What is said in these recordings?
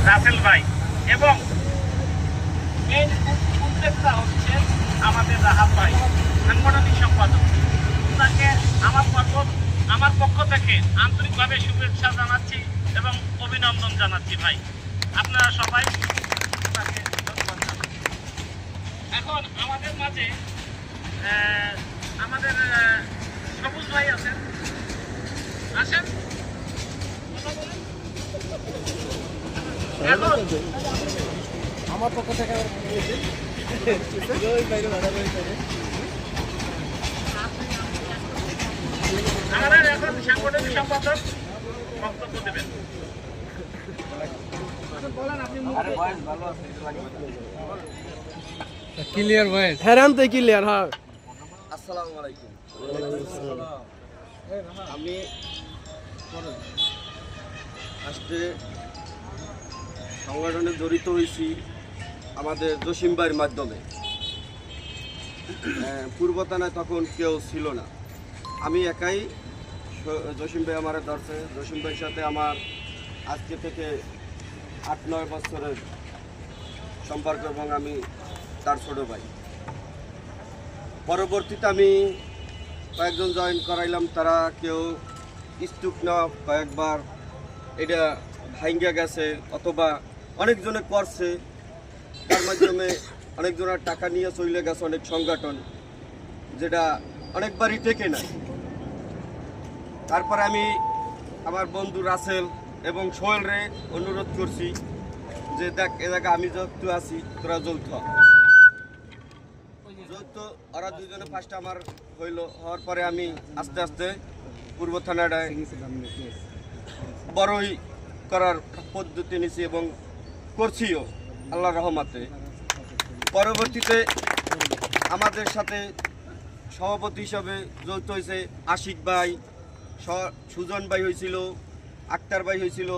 রাসেল ভাই, এবং মেইন উদ্যোক্তা হচ্ছে আমাদের রাহাত ভাই, সাংগঠনিক সম্পাদক। তাকে আমার পক্ষ থেকে আন্তরিকভাবে শুভেচ্ছা জানাচ্ছি এবং অভিনন্দন জানাচ্ছি ভাই। আপনারা সবাই তাকে ধন্যবাদ জানাচ্ছি। এখন আমাদের মাঝে আমাদের সবুজ ভাই আছেন, আসেন এখন আমার পক্ষ থেকে আমাদের এখন সাংগঠনিক সম্পাদক বক্তব্য দেবেন। ক্লিয়ার ভয়েস হেরান তো ক্লিয়ার। হ্যাঁ, আসসালামু আলাইকুম। আমি ফার্স্টে সংগঠনে জড়িত হয়েছি আমাদের জসিম ভাইয়ের মাধ্যমে। পূর্ব থানায় তখন কেউ ছিল না, আমি একাই। জসিম ভাই আমার ধরছে। জসিম ভাইয়ের সাথে আমার আজকে থেকে 8-9 বছরের সম্পর্ক এবং আমি তার ছোট ভাই। পরবর্তীতে আমি কয়েকজন জয়েন করাইলাম, তারা কেউ স্টুক না কয়েকবার এটা ভাঙ্গা গেছে, অথবা অনেকজনে করছে, তার মাধ্যমে অনেকজনের টাকা নিয়ে চলে গেছে অনেক সংগঠন, যেটা অনেকবারই টেকে নাই। তারপরে আমি আমার বন্ধু রাসেল এবং সোহেলরে অনুরোধ করছি যে দেখ, এ জায়গায় আমি যত আছি তোরা যৌথ। ওরা দুজনে ফার্স্টে আমার হওয়ার পরে আমি আস্তে আস্তে পূর্ব থানাটায় বড়ই করার পদ্ধতি নিছি এবং করছিও আল্লাহর রহমতে। পরবর্তীতে আমাদের সাথে সভাপতি হিসাবে যৌথ হয়েছে আশিক ভাই, সুজন ভাই হয়েছিল, আক্তার ভাই হয়েছিল,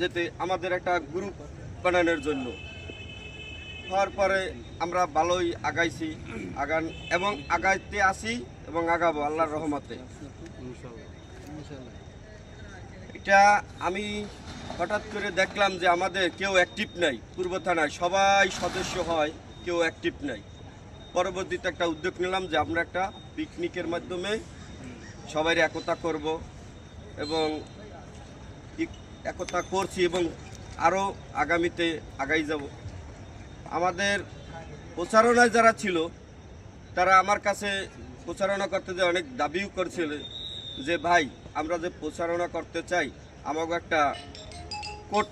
যেতে আমাদের একটা গ্রুপ বানানোর জন্য। হওয়ার পরে আমরা ভালোই আগাইছি, এবং আগাইতে আসি এবং আগাবো আল্লাহর রহমতে। এটা আমি হঠাৎ করে দেখলাম যে আমাদের কেউ অ্যাক্টিভ নাই পূর্ব থানায়, সবাই সদস্য হয়, কেউ অ্যাক্টিভ নাই। পরবর্তীতে একটা উদ্যোগ নিলাম যে আমরা একটা পিকনিকের মাধ্যমে সবাই একতা করব, এবং একতা করছি এবং আরও আগামীতে আগাই যাব। আমাদের প্রচারণায় যারা ছিল তারা আমার কাছে প্রচারণা করতে যে অনেক দাবিও করছিল যে ভাই, আমরা যে প্রচারণা করতে চাই, আমাকে একটা কোর্ট